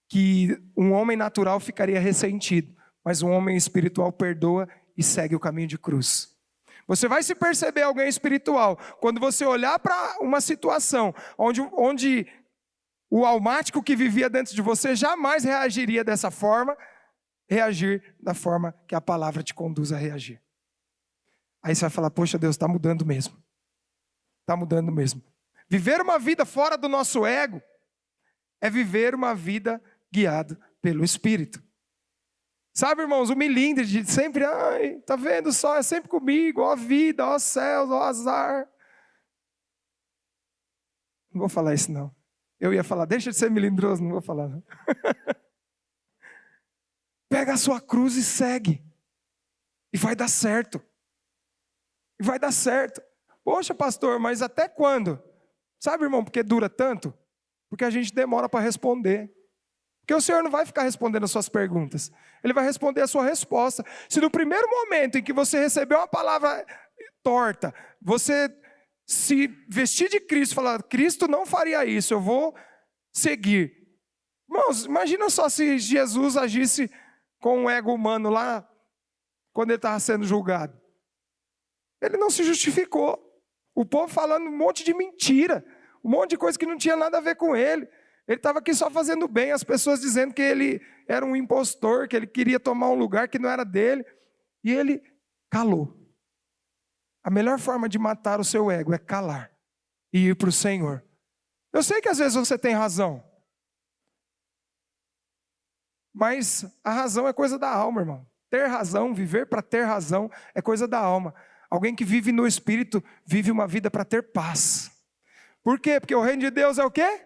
que um homem natural ficaria ressentido, mas um homem espiritual perdoa e segue o caminho de cruz. Você vai se perceber alguém espiritual quando você olhar para uma situação onde o almático que vivia dentro de você jamais reagiria dessa forma, reagir da forma que a palavra te conduz a reagir. Aí você vai falar, poxa, Deus, está mudando mesmo. Está mudando mesmo. Viver uma vida fora do nosso ego é viver uma vida guiada pelo Espírito. Sabe, irmãos, o milindre de sempre, ai, tá vendo só, é sempre comigo, ó vida, ó céus, ó azar. Não vou falar isso não. Eu ia falar, deixa de ser melindroso, não vou falar não. Pega a sua cruz e segue. E vai dar certo. E vai dar certo. Poxa, pastor, mas até quando? Sabe, irmão, porque dura tanto? Porque a gente demora para responder. Porque o Senhor não vai ficar respondendo as suas perguntas. Ele vai responder a sua resposta. Se no primeiro momento em que você recebeu uma palavra torta, você se vestir de Cristo e falar, Cristo não faria isso, eu vou seguir. Irmãos, imagina só se Jesus agisse com um ego humano lá, quando ele estava sendo julgado. Ele não se justificou. O povo falando um monte de mentira, um monte de coisa que não tinha nada a ver com ele. Ele estava aqui só fazendo bem, as pessoas dizendo que ele era um impostor, que ele queria tomar um lugar que não era dele. E ele calou. A melhor forma de matar o seu ego é calar e ir para o Senhor. Eu sei que às vezes você tem razão. Mas a razão é coisa da alma, irmão. Ter razão, viver para ter razão é coisa da alma. Alguém que vive no Espírito vive uma vida para ter paz. Por quê? Porque o reino de Deus é o quê?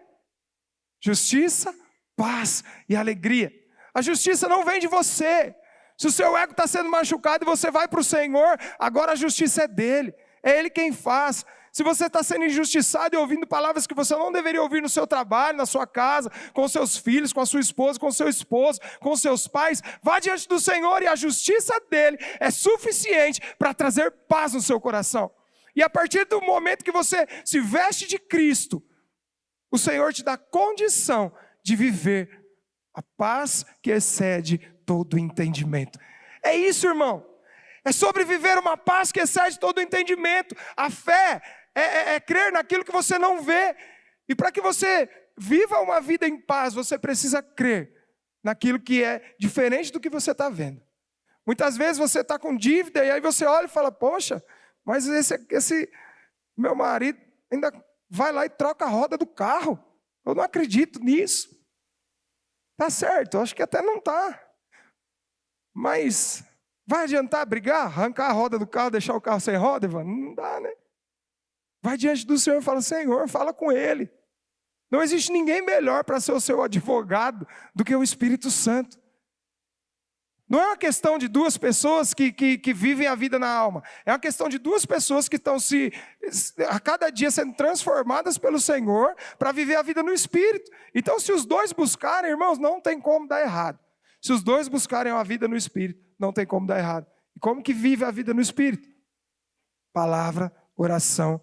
Justiça, paz e alegria. A justiça não vem de você. Se o seu ego está sendo machucado e você vai para o Senhor, agora a justiça é dele. É ele quem faz. Se você está sendo injustiçado e ouvindo palavras que você não deveria ouvir no seu trabalho, na sua casa, com seus filhos, com a sua esposa, com seu esposo, com seus pais, vá diante do Senhor e a justiça dele é suficiente para trazer paz no seu coração. E a partir do momento que você se veste de Cristo, o Senhor te dá condição de viver a paz que excede todo o entendimento. É isso, irmão. É sobre viver uma paz que excede todo o entendimento. A fé é crer naquilo que você não vê. E para que você viva uma vida em paz, você precisa crer naquilo que é diferente do que você está vendo. Muitas vezes você está com dívida e aí você olha e fala, poxa, mas esse meu marido ainda vai lá e troca a roda do carro. Eu não acredito nisso. Tá certo, eu acho que até não tá. Mas vai adiantar brigar, arrancar a roda do carro, deixar o carro sem roda, Ivan? Não dá, né? Vai diante do Senhor e fala, Senhor, fala com Ele. Não existe ninguém melhor para ser o seu advogado do que o Espírito Santo. Não é uma questão de duas pessoas que vivem a vida na alma. É uma questão de duas pessoas que estão a cada dia sendo transformadas pelo Senhor para viver a vida no Espírito. Então, se os dois buscarem, irmãos, não tem como dar errado. Se os dois buscarem a vida no Espírito, não tem como dar errado. E como que vive a vida no Espírito? Palavra, oração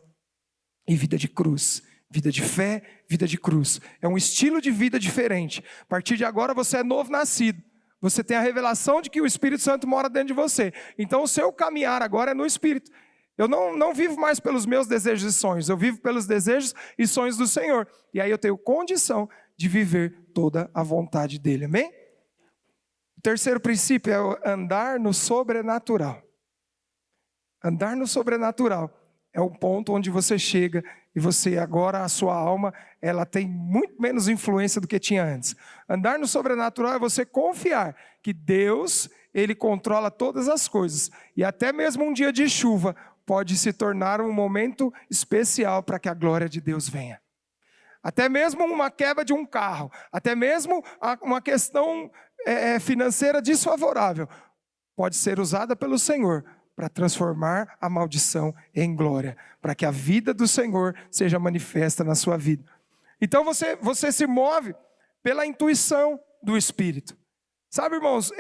e vida de cruz. Vida de fé, vida de cruz. É um estilo de vida diferente. A partir de agora você é novo nascido. Você tem a revelação de que o Espírito Santo mora dentro de você. Então o seu caminhar agora é no Espírito. Eu não vivo mais pelos meus desejos e sonhos. Eu vivo pelos desejos e sonhos do Senhor. E aí eu tenho condição de viver toda a vontade dEle. Amém? O terceiro princípio é andar no sobrenatural. Andar no sobrenatural é o ponto onde você chega e você agora, a sua alma, ela tem muito menos influência do que tinha antes. Andar no sobrenatural é você confiar que Deus, Ele controla todas as coisas. E até mesmo um dia de chuva pode se tornar um momento especial para que a glória de Deus venha. Até mesmo uma quebra de um carro, até mesmo uma questão financeira desfavorável, pode ser usada pelo Senhor para transformar a maldição em glória, para que a vida do Senhor seja manifesta na sua vida. Então você se move pela intuição do Espírito. Sabe, irmãos,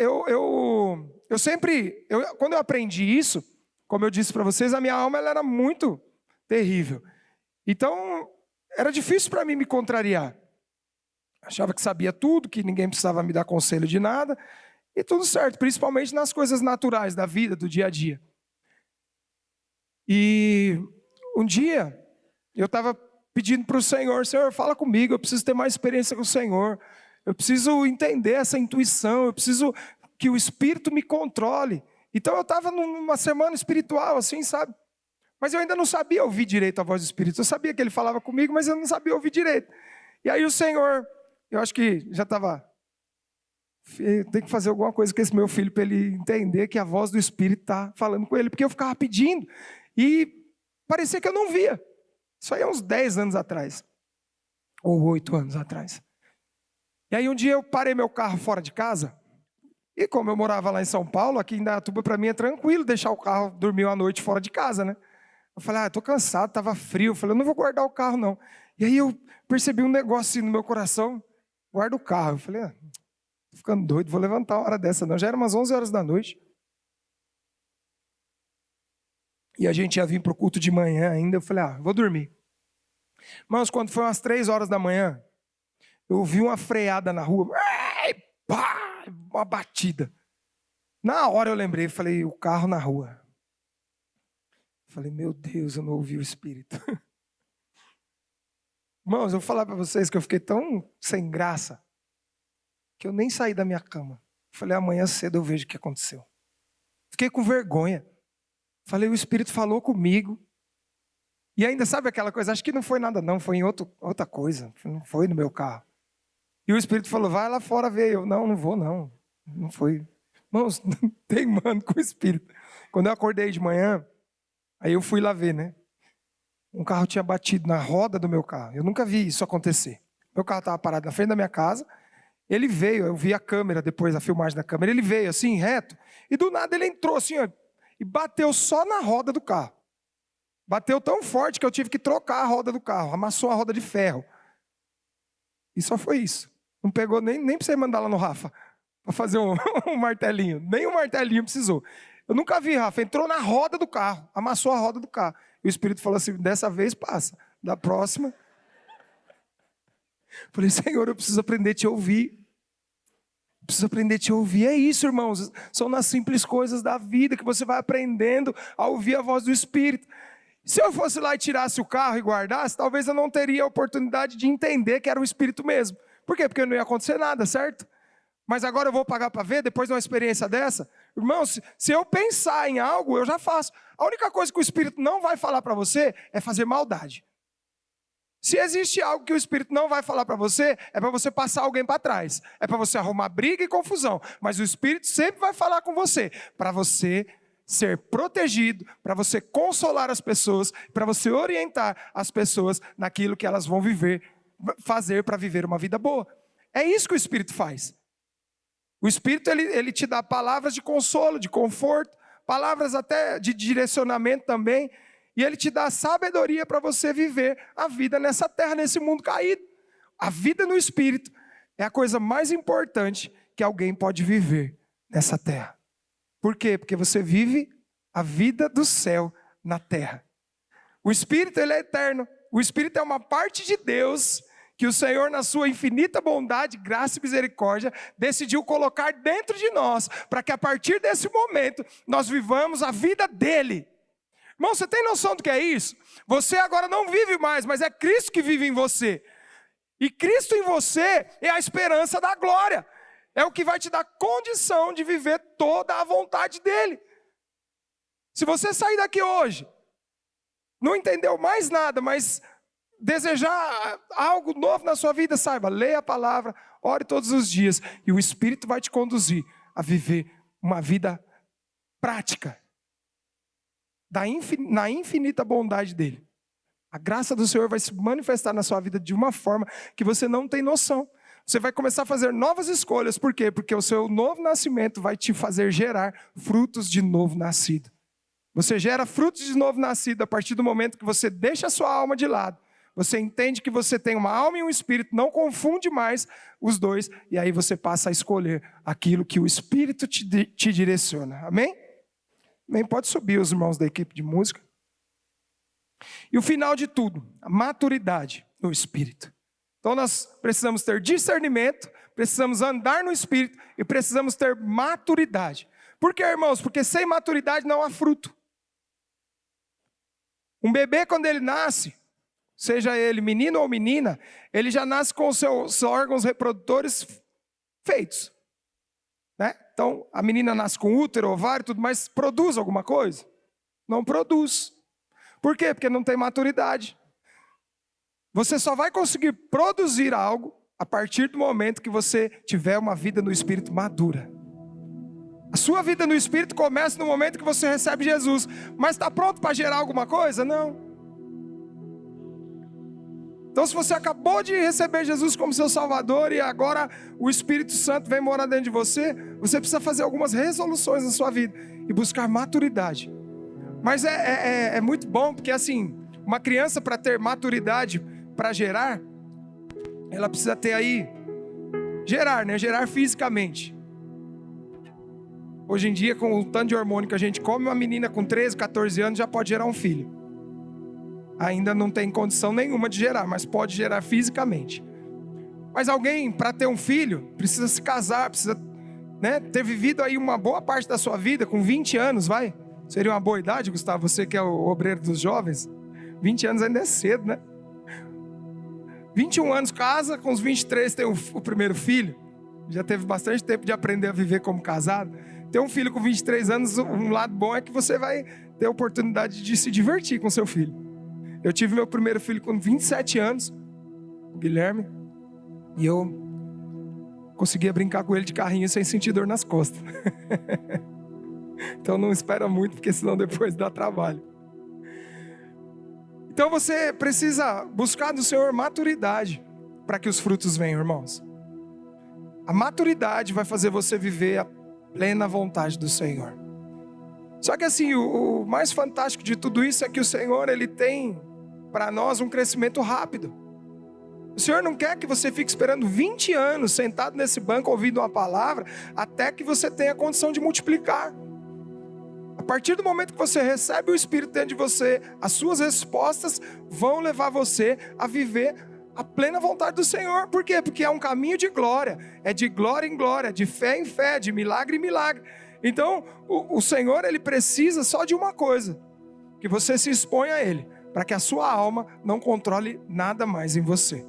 quando eu aprendi isso, como eu disse para vocês, a minha alma ela era muito terrível. Então, era difícil para mim me contrariar. Achava que sabia tudo, que ninguém precisava me dar conselho de nada, e tudo certo, principalmente nas coisas naturais da vida, do dia a dia. E um dia, eu estava pedindo para o Senhor, Senhor, fala comigo, eu preciso ter mais experiência com o Senhor, eu preciso entender essa intuição, eu preciso que o Espírito me controle. Então eu estava numa semana espiritual, assim, sabe? Mas eu ainda não sabia ouvir direito a voz do Espírito. Eu sabia que Ele falava comigo, mas eu não sabia ouvir direito. E aí o Senhor, eu acho que já estava Tem que fazer alguma coisa com esse meu filho para ele entender que a voz do Espírito está falando com ele. Porque eu ficava pedindo e parecia que eu não via. Isso aí é uns 10 anos atrás. Ou 8 anos atrás. E aí um dia eu parei meu carro fora de casa. E como eu morava lá em São Paulo, aqui em Indaiatuba para mim é tranquilo deixar o carro dormir uma noite fora de casa, né? Eu falei, estou cansado, estava frio. Eu falei, eu não vou guardar o carro não. E aí eu percebi um negócio assim no meu coração. Guarda o carro. Eu falei, tô ficando doido, vou levantar uma hora dessa não. Já era umas 11 horas da noite. E a gente ia vir para o culto de manhã ainda. Eu falei, vou dormir. Mas quando foi umas 3 horas da manhã, eu vi uma freada na rua. Pá, uma batida. Na hora eu lembrei, falei, o carro na rua. Falei, meu Deus, eu não ouvi o Espírito. Irmãos, eu vou falar para vocês que eu fiquei tão sem graça que eu nem saí da minha cama. Falei, amanhã cedo eu vejo o que aconteceu. Fiquei com vergonha. Falei, o Espírito falou comigo. E ainda sabe aquela coisa, acho que não foi nada não, foi em outra coisa. Não foi no meu carro. E o Espírito falou, vai lá fora ver. Eu, não vou não. Não foi. Irmãos, teimando com o Espírito. Quando eu acordei de manhã, aí eu fui lá ver, né? Um carro tinha batido na roda do meu carro. Eu nunca vi isso acontecer. Meu carro estava parado na frente da minha casa. Ele veio, eu vi a câmera depois, a filmagem da câmera. Ele veio assim, reto. E do nada ele entrou assim, ó, e bateu só na roda do carro. Bateu tão forte que eu tive que trocar a roda do carro. Amassou a roda de ferro. E só foi isso. Não pegou nem pra você mandar lá no Rafa para fazer um martelinho. Nem um martelinho precisou. Eu nunca vi, Rafa. Entrou na roda do carro. Amassou a roda do carro. E o Espírito falou assim, dessa vez passa. Da próxima. Falei, Senhor, eu preciso aprender a te ouvir. Preciso aprender a te ouvir. É isso, irmãos. São nas simples coisas da vida que você vai aprendendo a ouvir a voz do Espírito. Se eu fosse lá e tirasse o carro e guardasse, talvez eu não teria a oportunidade de entender que era o Espírito mesmo. Por quê? Porque não ia acontecer nada, certo? Mas agora eu vou pagar para ver, depois de uma experiência dessa? Irmãos, se eu pensar em algo, eu já faço. A única coisa que o Espírito não vai falar para você é fazer maldade. Se existe algo que o Espírito não vai falar para você, é para você passar alguém para trás. É para você arrumar briga e confusão. Mas o Espírito sempre vai falar com você, para você ser protegido, para você consolar as pessoas, para você orientar as pessoas naquilo que elas vão fazer para viver uma vida boa. É isso que o Espírito faz. O Espírito, ele te dá palavras de consolo, de conforto, palavras até de direcionamento também, e ele te dá sabedoria para você viver a vida nessa terra, nesse mundo caído. A vida no Espírito é a coisa mais importante que alguém pode viver nessa terra. Por quê? Porque você vive a vida do céu na terra. O Espírito, ele é eterno. O Espírito é uma parte de Deus que o Senhor, na sua infinita bondade, graça e misericórdia, decidiu colocar dentro de nós, para que a partir desse momento, nós vivamos a vida dele. Irmão, você tem noção do que é isso? Você agora não vive mais, mas é Cristo que vive em você. E Cristo em você é a esperança da glória. É o que vai te dar condição de viver toda a vontade dele. Se você sair daqui hoje, não entendeu mais nada, mas desejar algo novo na sua vida, saiba, leia a palavra, ore todos os dias, e o Espírito vai te conduzir a viver uma vida prática, na infinita bondade dele. A graça do Senhor vai se manifestar na sua vida de uma forma que você não tem noção. Você vai começar a fazer novas escolhas. Por quê? Porque o seu novo nascimento vai te fazer gerar frutos de novo nascido. Você gera frutos de novo nascido a partir do momento que você deixa a sua alma de lado. Você entende que você tem uma alma e um espírito, não confunde mais os dois, e aí você passa a escolher aquilo que o Espírito te direciona. Amém? Amém? Pode subir os irmãos da equipe de música. E o final de tudo, a maturidade no Espírito. Então nós precisamos ter discernimento, precisamos andar no Espírito e precisamos ter maturidade. Por quê, irmãos? Porque sem maturidade não há fruto. Um bebê, quando ele nasce, seja ele menino ou menina, ele já nasce com os seus órgãos reprodutores feitos. Né? Então, a menina nasce com útero, ovário, tudo, mas produz alguma coisa? Não produz. Por quê? Porque não tem maturidade. Você só vai conseguir produzir algo a partir do momento que você tiver uma vida no Espírito madura. A sua vida no Espírito começa no momento que você recebe Jesus. Mas está pronto para gerar alguma coisa? Não. Então, se você acabou de receber Jesus como seu Salvador e agora o Espírito Santo vem morar dentro de você, você precisa fazer algumas resoluções na sua vida e buscar maturidade. Mas é muito bom, porque assim, uma criança, para ter maturidade para gerar, ela precisa ter aí, gerar fisicamente. Hoje em dia, com o tanto de hormônio que a gente come, uma menina com 13, 14 anos já pode gerar um filho. Ainda não tem condição nenhuma de gerar, mas pode gerar fisicamente. Mas alguém, para ter um filho, precisa se casar, precisa, ter vivido aí uma boa parte da sua vida, com 20 anos, vai? Seria uma boa idade, Gustavo, você que é o obreiro dos jovens? 20 anos ainda é cedo, né? 21 anos casa, com os 23 tem o primeiro filho. Já teve bastante tempo de aprender a viver como casado. Ter um filho com 23 anos, um lado bom é que você vai ter a oportunidade de se divertir com seu filho. Eu tive meu primeiro filho com 27 anos, o Guilherme, e eu conseguia brincar com ele de carrinho sem sentir dor nas costas. Então não espera muito, porque senão depois dá trabalho. Então você precisa buscar do Senhor maturidade para que os frutos venham, irmãos. A maturidade vai fazer você viver a plena vontade do Senhor. Só que assim, o mais fantástico de tudo isso é que o Senhor, Ele tem para nós um crescimento rápido. O Senhor não quer que você fique esperando 20 anos sentado nesse banco ouvindo uma palavra até que você tenha condição de multiplicar. A partir do momento que você recebe o Espírito dentro de você, as suas respostas vão levar você a viver a plena vontade do Senhor. Por quê? Porque é um caminho de glória, é de glória em glória, de fé em fé, de milagre em milagre. Então o Senhor, Ele precisa só de uma coisa: que você se exponha a Ele, para que a sua alma não controle nada mais em você.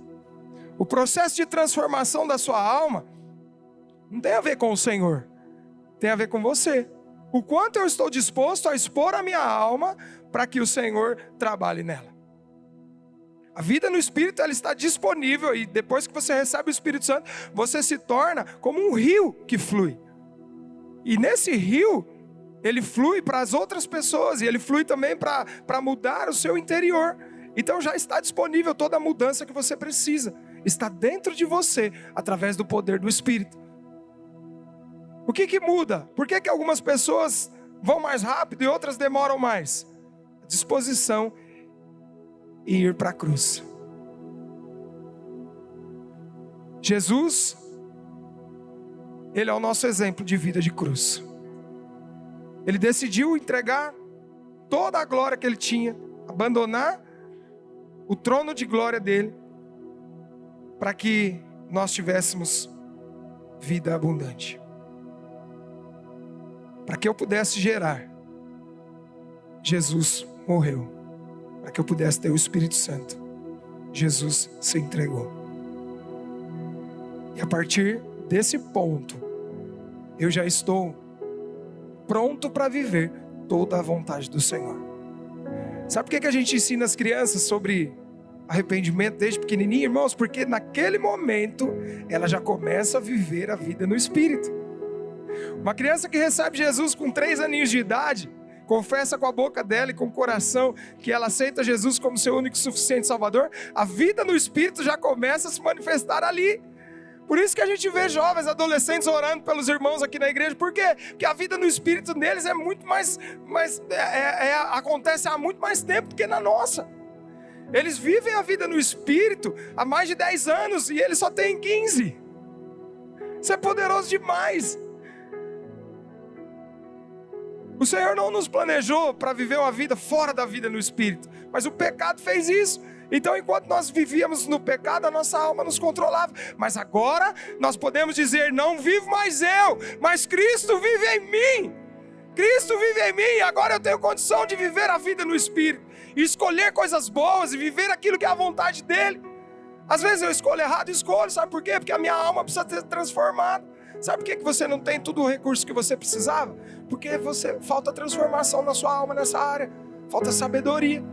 O processo de transformação da sua alma não tem a ver com o Senhor, tem a ver com você. O quanto eu estou disposto a expor a minha alma para que o Senhor trabalhe nela. A vida no Espírito, ela está disponível, e depois que você recebe o Espírito Santo, você se torna como um rio que flui. E nesse rio, ele flui para as outras pessoas, e ele flui também para mudar o seu interior. Então já está disponível toda a mudança que você precisa. Está dentro de você, através do poder do Espírito. O que muda? Por que algumas pessoas vão mais rápido e outras demoram mais? A disposição em ir para a cruz. Jesus, Ele é o nosso exemplo de vida de cruz. Ele decidiu entregar toda a glória que Ele tinha, abandonar o trono de glória dele, para que nós tivéssemos vida abundante. Para que eu pudesse gerar, Jesus morreu. Para que eu pudesse ter o Espírito Santo, Jesus se entregou. E a partir desse ponto, eu já estou pronto para viver toda a vontade do Senhor. Sabe por que a gente ensina as crianças sobre arrependimento desde pequenininho, irmãos? Porque naquele momento ela já começa a viver a vida no Espírito. Uma criança que recebe Jesus com 3 aninhos de idade, confessa com a boca dela e com o coração que ela aceita Jesus como seu único e suficiente Salvador, a vida no Espírito já começa a se manifestar ali. Por isso que a gente vê jovens, adolescentes orando pelos irmãos aqui na igreja. Por quê? Porque a vida no Espírito deles é muito mais acontece há muito mais tempo do que na nossa. Eles vivem a vida no Espírito há mais de 10 anos e eles só têm 15. Isso é poderoso demais. O Senhor não nos planejou para viver uma vida fora da vida no Espírito, mas o pecado fez isso. Então, enquanto nós vivíamos no pecado, a nossa alma nos controlava. Mas agora nós podemos dizer: não vivo mais eu, mas Cristo vive em mim. Cristo vive em mim, e agora eu tenho condição de viver a vida no Espírito, e escolher coisas boas, e viver aquilo que é a vontade dEle. Às vezes eu escolho errado, sabe por quê? Porque a minha alma precisa ser transformada. Sabe por que você não tem todo o recurso que você precisava? Porque falta transformação na sua alma nessa área, falta sabedoria.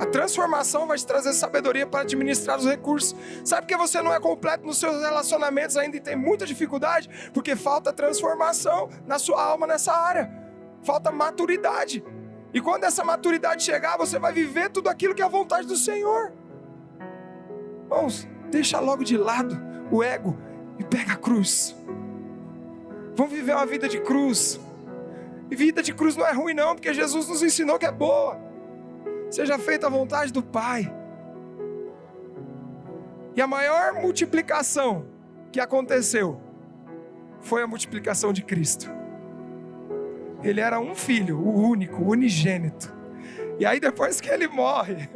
transformação vai te trazer sabedoria para administrar os recursos. Sabe por que você não é completo nos seus relacionamentos ainda e tem muita dificuldade? Porque falta transformação na sua alma nessa área. Falta maturidade. E quando essa maturidade chegar, você vai viver tudo aquilo que é a vontade do Senhor. Irmãos, deixa logo de lado o ego e pega a cruz. Vamos viver uma vida de cruz. E vida de cruz não é ruim não, porque Jesus nos ensinou que é boa. Seja feita a vontade do Pai. E a maior multiplicação que aconteceu foi a multiplicação de Cristo. Ele era um filho, o único, o unigênito. E aí depois que ele morre,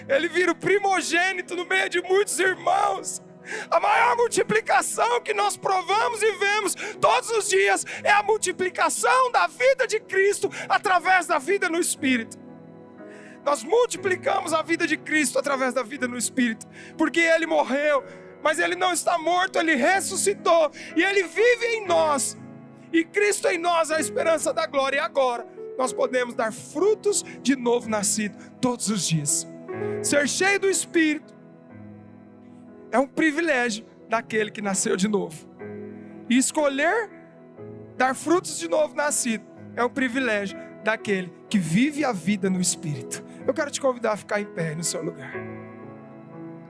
ele vira o primogênito no meio de muitos irmãos. A maior multiplicação que nós provamos e vemos todos os dias é a multiplicação da vida de Cristo através da vida no Espírito. Nós multiplicamos a vida de Cristo através da vida no Espírito, porque Ele morreu, mas Ele não está morto, Ele ressuscitou, e Ele vive em nós, e Cristo em nós é a esperança da glória, e agora nós podemos dar frutos de novo nascido todos os dias. Ser cheio do Espírito é um privilégio daquele que nasceu de novo, e escolher dar frutos de novo nascido é um privilégio daquele que vive a vida no Espírito. Eu quero te convidar a ficar em pé no seu lugar.